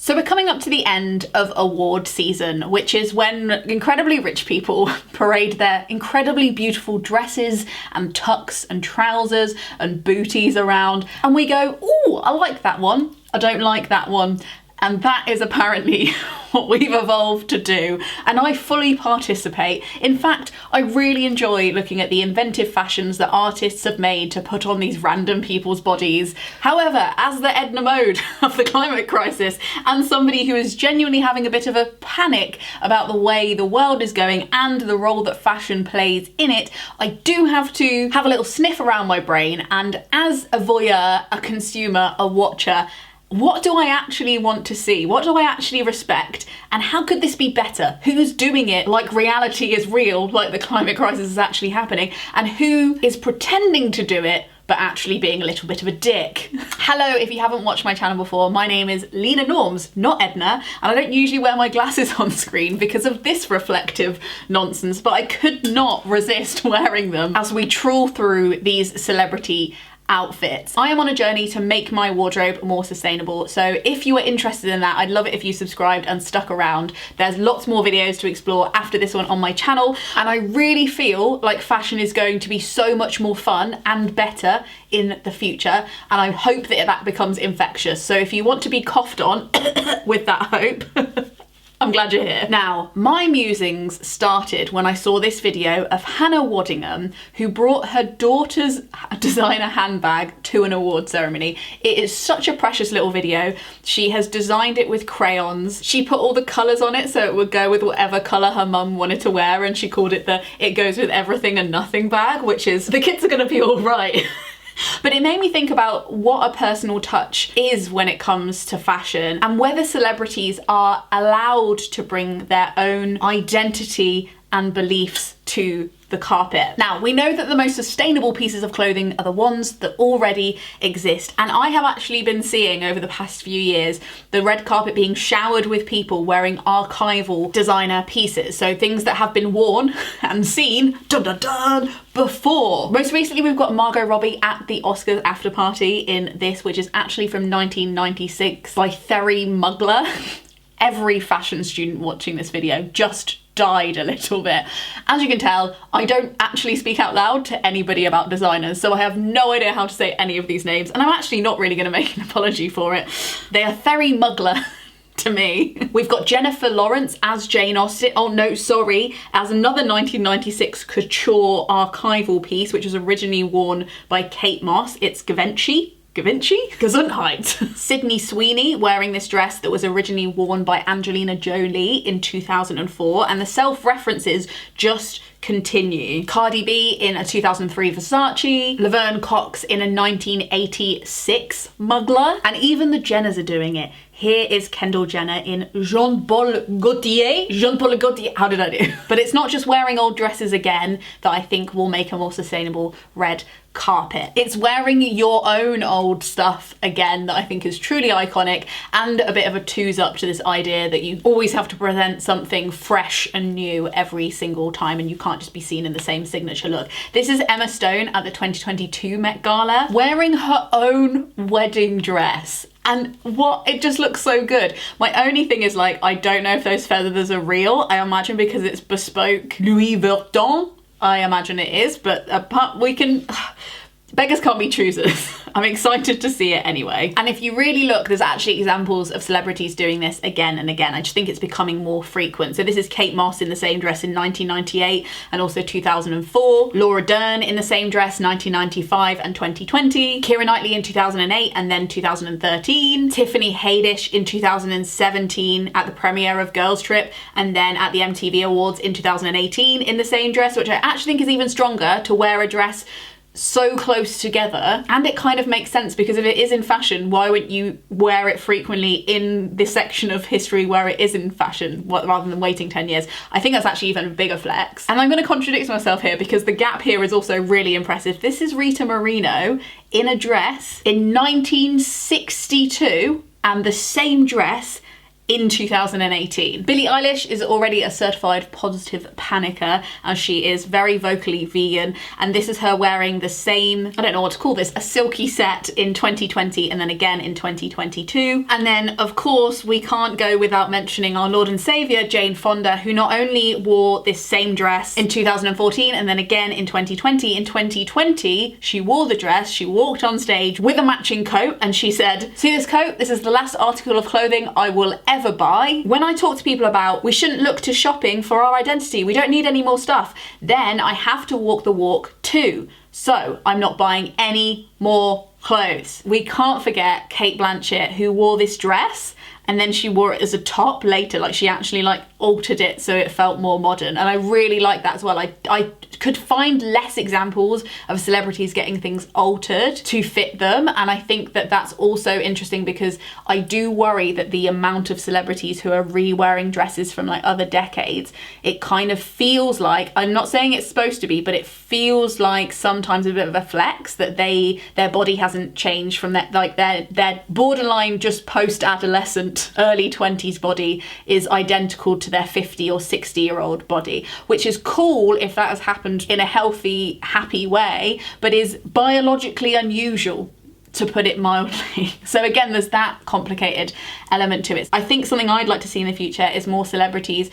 So we're coming up to the end of award season, which is when incredibly rich people parade their incredibly beautiful dresses and tucks and trousers and booties around, and we go, ooh, I like that one, I don't like that one. And that is apparently what we've evolved to do, and I fully participate. In fact, I really enjoy looking at the inventive fashions that artists have made to put on these random people's bodies. However, as the Edna Mode of the climate crisis, and somebody who is genuinely having a bit of a panic about the way the world is going and the role that fashion plays in it, I do have to have a little sniff around my brain, and as a voyeur, a consumer, a watcher, what do I actually want to see? What do I actually respect? And how could this be better? Who's doing it like reality is real, like the climate crisis is actually happening? And who is pretending to do it but actually being a little bit of a dick? Hello, if you haven't watched my channel before, my name is Lena Norms, not Edna, and I don't usually wear my glasses on screen because of this reflective nonsense, but I could not resist wearing them as we trawl through these celebrity outfits. I am on a journey to make my wardrobe more sustainable, so if you are interested in that, I'd love it if you subscribed and stuck around. There's lots more videos to explore after this one on my channel, and I really feel like fashion is going to be so much more fun and better in the future, and I hope that that becomes infectious. So if you want to be coughed on with that hope, I'm glad you're here. Now, my musings started when I saw this video of Hannah Waddingham, who brought her daughter's designer handbag to an award ceremony. It is such a precious little video. She has designed it with crayons. She put all the colours on it so it would go with whatever colour her mum wanted to wear, and she called it the It Goes With Everything and Nothing bag, which is, the kids are gonna be all right. But it made me think about what a personal touch is when it comes to fashion, and whether celebrities are allowed to bring their own identity and beliefs to the carpet. Now, we know that the most sustainable pieces of clothing are the ones that already exist, and I have actually been seeing over the past few years the red carpet being showered with people wearing archival designer pieces, so things that have been worn and seen dun, dun, dun, before. Most recently we've got Margot Robbie at the Oscars after party in this, which is actually from 1996 by Therry Mugler. Every fashion student watching this video just died a little bit. As you can tell, I don't actually speak out loud to anybody about designers, so I have no idea how to say any of these names, and I'm actually not really going to make an apology for it. They are Therry Mugler to me. We've got Jennifer Lawrence as Jane Austen, oh no, sorry, as another 1996 couture archival piece, which was originally worn by Kate Moss. It's Givenchy? Gesundheit. Sydney Sweeney wearing this dress that was originally worn by Angelina Jolie in 2004, and the self-references just continue. Cardi B in a 2003 Versace, Laverne Cox in a 1986 Mugler, and even the Jenners are doing it. Here is Kendall Jenner in Jean-Paul Gaultier, how did I do? But it's not just wearing old dresses again that I think will make a more sustainable red carpet. It's wearing your own old stuff again that I think is truly iconic, and a bit of a twos up to this idea that you always have to present something fresh and new every single time, and you can't just be seen in the same signature look. This is Emma Stone at the 2022 Met Gala, wearing her own wedding dress. And what, it just looks so good. My only thing is, like, I don't know if those feathers are real. I imagine because it's bespoke Louis Vuitton, I imagine it is, but we can, beggars can't be choosers. I'm excited to see it anyway. And if you really look, there's actually examples of celebrities doing this again and again. I just think it's becoming more frequent. So this is Kate Moss in the same dress in 1998 and also 2004. Laura Dern in the same dress 1995 and 2020. Keira Knightley in 2008 and then 2013. Tiffany Haddish in 2017 at the premiere of Girls Trip, and then at the MTV Awards in 2018 in the same dress, which I actually think is even stronger to wear a dress so close together. And it kind of makes sense, because if it is in fashion, why wouldn't you wear it frequently in this section of history where it is in fashion rather than waiting 10 years? I think that's actually even a bigger flex. And I'm going to contradict myself here because the gap here is also really impressive. This is Rita Moreno in a dress in 1962 and the same dress in 2018. Billie Eilish is already a certified positive panicker, as she is very vocally vegan, and this is her wearing the same, I don't know what to call this, a silky set in 2020 and then again in 2022. And then of course we can't go without mentioning our Lord and Saviour Jane Fonda, who not only wore this same dress in 2014 and then again in 2020. In 2020 she wore the dress, she walked on stage with a matching coat, and she said, "See this coat? This is the last article of clothing I will ever buy." When I talk to people about we shouldn't look to shopping for our identity, we don't need any more stuff, then I have to walk the walk too. So I'm not buying any more clothes. We can't forget Cate Blanchett, who wore this dress and then she wore it as a top later, like she actually like altered it so it felt more modern, and I really like that as well. I could find less examples of celebrities getting things altered to fit them, and I think that that's also interesting because I do worry that the amount of celebrities who are re-wearing dresses from like other decades, it kind of feels like, I'm not saying it's supposed to be, but it feels like sometimes a bit of a flex that their body hasn't changed from that, like their borderline just post-adolescent early 20s body is identical to their 50 or 60-year-old body, which is cool if that has happened in a healthy, happy way, but is biologically unusual, to put it mildly. So again, there's that complicated element to it. I think something I'd like to see in the future is more celebrities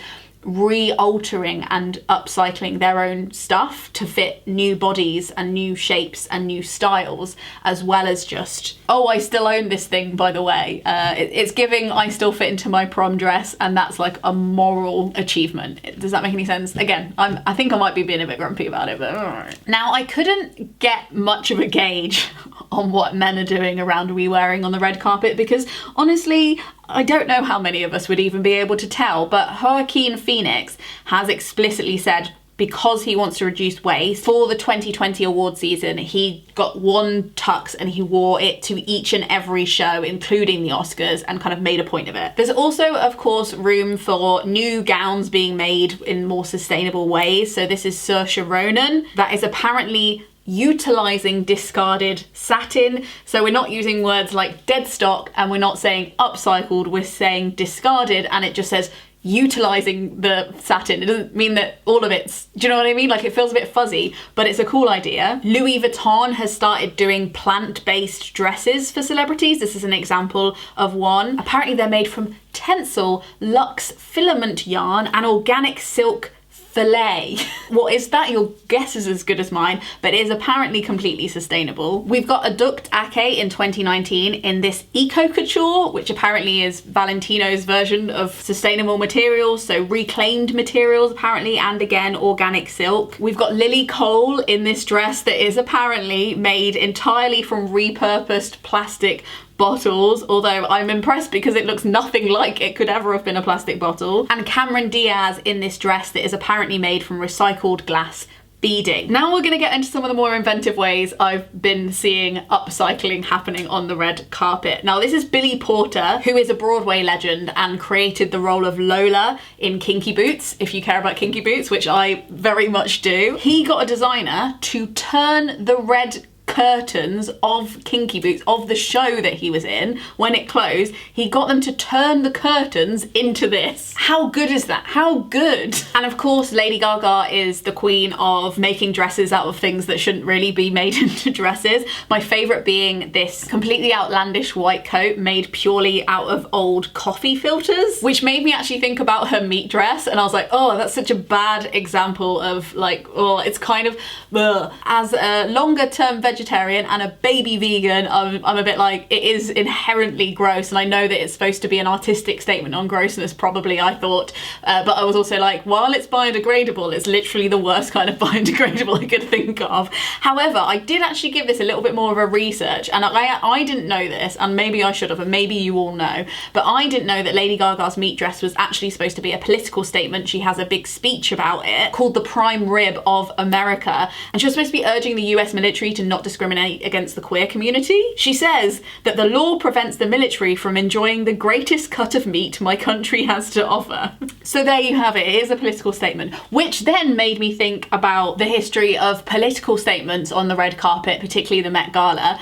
re-altering and upcycling their own stuff to fit new bodies and new shapes and new styles, as well as just, oh, I still own this thing, by the way. It's giving I still fit into my prom dress, and that's like a moral achievement. Does that make any sense? Again, I think I might be being a bit grumpy about it, but alright. Now, I couldn't get much of a gauge on what men are doing around re-wearing on the red carpet because honestly, I don't know how many of us would even be able to tell, but Joaquin Phoenix has explicitly said because he wants to reduce waste, for the 2020 award season, he got one tux and he wore it to each and every show, including the Oscars, and kind of made a point of it. There's also, of course, room for new gowns being made in more sustainable ways. So this is Saoirse Ronan. That is apparently utilizing discarded satin. So we're not using words like dead stock and we're not saying upcycled, we're saying discarded, and it just says utilizing the satin. It doesn't mean that all of it's, do you know what I mean? Like, it feels a bit fuzzy, but it's a cool idea. Louis Vuitton has started doing plant-based dresses for celebrities. This is an example of one. Apparently they're made from Tencel luxe filament yarn and organic silk filet. What is that? Your guess is as good as mine, but it is apparently completely sustainable. We've got a Duct Ake in 2019 in this eco couture, which apparently is Valentino's version of sustainable materials, so reclaimed materials apparently, and again organic silk. We've got Lily Cole in this dress that is apparently made entirely from repurposed plastic bottles, although I'm impressed because it looks nothing like it could ever have been a plastic bottle. And Cameron Diaz in this dress that is apparently made from recycled glass beading. Now we're going to get into some of the more inventive ways I've been seeing upcycling happening on the red carpet. Now this is Billy Porter, who is a Broadway legend and created the role of Lola in Kinky Boots, if you care about Kinky Boots, which I very much do. He got a designer to turn the red curtains of Kinky Boots, of the show that he was in, when it closed, he got them to turn the curtains into this. How good is that? How good? And of course, Lady Gaga is the queen of making dresses out of things that shouldn't really be made into dresses. My favourite being this completely outlandish white coat made purely out of old coffee filters, which made me actually think about her meat dress, and I was like, oh, that's such a bad example of like, oh, it's kind of, ugh. As a longer term vegetarian and a baby vegan, I'm a bit like, it is inherently gross, and I know that it's supposed to be an artistic statement on grossness, probably, I thought, but I was also like, while it's biodegradable, it's literally the worst kind of biodegradable I could think of. However, I did actually give this a little bit more of a research, and I didn't know this, and maybe I should have, and maybe you all know, but I didn't know that Lady Gaga's meat dress was actually supposed to be a political statement. She has a big speech about it called the Prime Rib of America, and she was supposed to be urging the US military to not discriminate discriminate against the queer community. She says that the law prevents the military from enjoying the greatest cut of meat my country has to offer. So there you have it. It is a political statement, which then made me think about the history of political statements on the red carpet, particularly the Met Gala,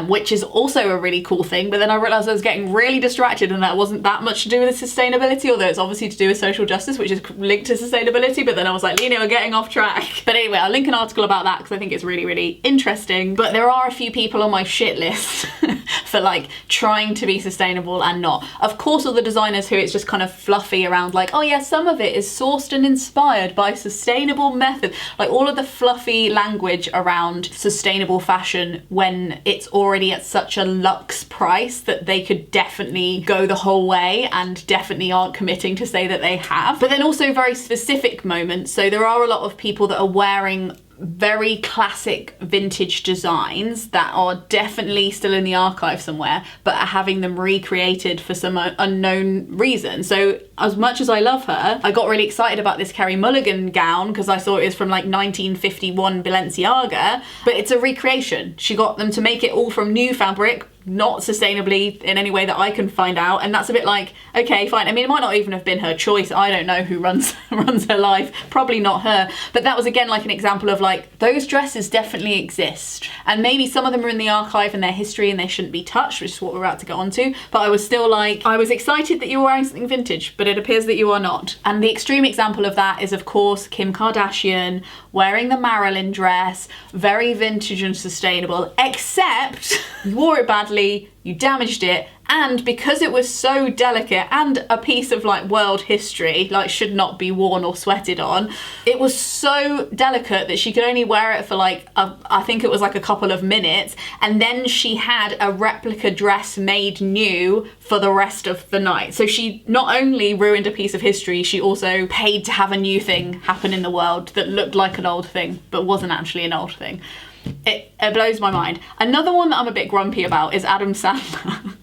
which is also a really cool thing. But then I realised I was getting really distracted and that wasn't that much to do with sustainability, although it's obviously to do with social justice, which is linked to sustainability. But then I was like, Lena, we're getting off track. But anyway, I'll link an article about that because I think it's really, really interesting. But there are a few people on my shit list for like trying to be sustainable and not. Of course, all the designers who it's just kind of fluffy around like, oh yeah, some of it is sourced and inspired by sustainable methods. Like all of the fluffy language around sustainable fashion when it's already at such a luxe price that they could definitely go the whole way and definitely aren't committing to say that they have. But then also very specific moments. So there are a lot of people that are wearing very classic vintage designs that are definitely still in the archive somewhere, but are having them recreated for some unknown reason. So as much as I love her, I got really excited about this Carey Mulligan gown because I saw it was from like 1951 Balenciaga, but it's a recreation. She got them to make it all from new fabric, not sustainably in any way that I can find out, and that's a bit like, okay, fine. I mean, it might not even have been her choice. I don't know who runs her life. Probably not her. But that was again like an example of like, those dresses definitely exist, and maybe some of them are in the archive and their history and they shouldn't be touched, which is what we're about to get onto. But I was still like, I was excited that you were wearing something vintage, but it appears that you are not. And the extreme example of that is of course Kim Kardashian wearing the Marilyn dress, very vintage and sustainable, except you wore it badly, you damaged it, and because it was so delicate and a piece of like world history, like should not be worn or sweated on, it was so delicate that she could only wear it for like I think it was like a couple of minutes, and then she had a replica dress made new for the rest of the night. So she not only ruined a piece of history, she also paid to have a new thing happen in the world that looked like an old thing but wasn't actually an old thing. It blows my mind. Another one that I'm a bit grumpy about is Adam Sandler,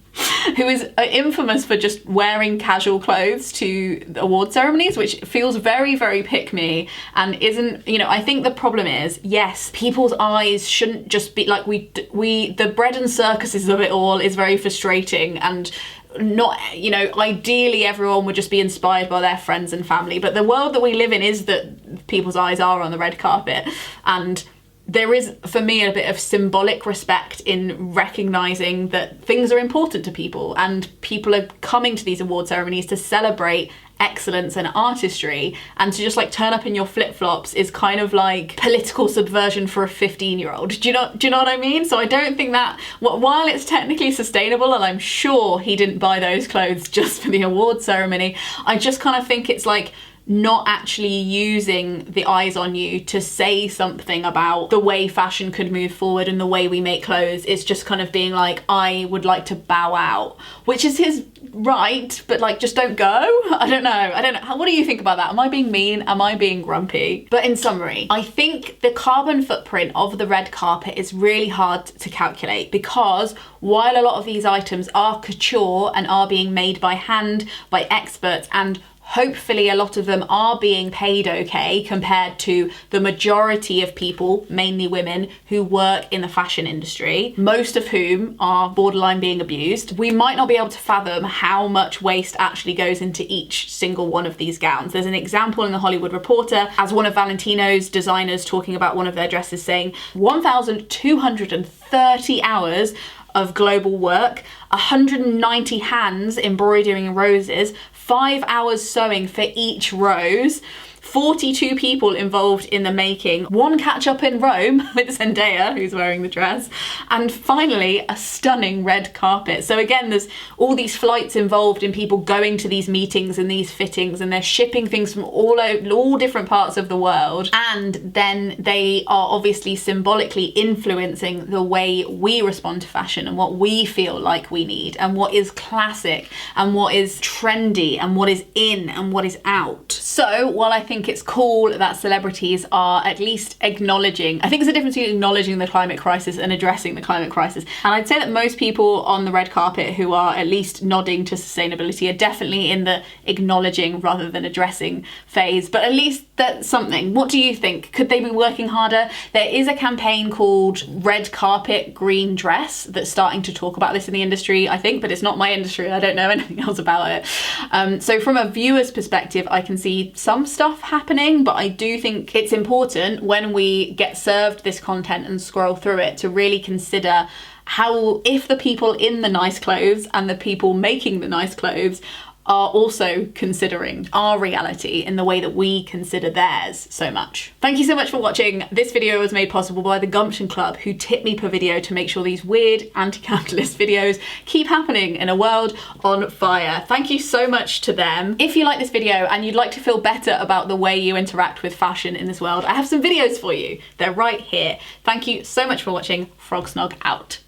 who is infamous for just wearing casual clothes to award ceremonies, which feels very, very pick-me and isn't, you know, I think the problem is, yes, people's eyes shouldn't just be like the bread and circuses of it all is very frustrating, and not, you know, ideally everyone would just be inspired by their friends and family, but the world that we live in is that people's eyes are on the red carpet, and there is, for me, a bit of symbolic respect in recognising that things are important to people and people are coming to these award ceremonies to celebrate excellence and artistry, and to just like turn up in your flip-flops is kind of like political subversion for a 15-year-old. Do you know what I mean? So I don't think that, while it's technically sustainable, and I'm sure he didn't buy those clothes just for the award ceremony, I just kind of think it's like not actually using the eyes on you to say something about the way fashion could move forward and the way we make clothes. It's just kind of being like, I would like to bow out, which is his right, but like, just don't go. I don't know. What do you think about that? Am I being mean? Am I being grumpy? But in summary, I think the carbon footprint of the red carpet is really hard to calculate, because while a lot of these items are couture and are being made by hand by experts, and hopefully a lot of them are being paid okay compared to the majority of people, mainly women, who work in the fashion industry, most of whom are borderline being abused, we might not be able to fathom how much waste actually goes into each single one of these gowns. There's an example in the Hollywood Reporter as one of Valentino's designers talking about one of their dresses, saying 1,230 hours of global work, 190 hands embroidering roses, 5 hours sewing for each rose, 42 people involved in the making, one catch up in Rome with Zendaya, who's wearing the dress, and finally a stunning red carpet. So again, there's all these flights involved in people going to these meetings and these fittings, and they're shipping things from all different parts of the world, and then they are obviously symbolically influencing the way we respond to fashion and what we feel like we need, and what is classic and what is trendy and what is in and what is out. So while I think it's cool that celebrities are at least acknowledging, I think there's a difference between acknowledging the climate crisis and addressing the climate crisis. And I'd say that most people on the red carpet who are at least nodding to sustainability are definitely in the acknowledging rather than addressing phase, but at least that's something. What do you think? Could they be working harder? There is a campaign called Red Carpet Green Dress that's starting to talk about this in the industry, I think, but it's not my industry. I don't know anything else about it. So from a viewer's perspective, I can see some stuff happening, but I do think it's important when we get served this content and scroll through it to really consider how, if the people in the nice clothes and the people making the nice clothes are also considering our reality in the way that we consider theirs so much. Thank you so much for watching. This video was made possible by the Gumption Club, who tip me per video to make sure these weird anti-capitalist videos keep happening in a world on fire. Thank you so much to them. If you like this video and you'd like to feel better about the way you interact with fashion in this world, I have some videos for you. They're right here. Thank you so much for watching. Frog Snog out.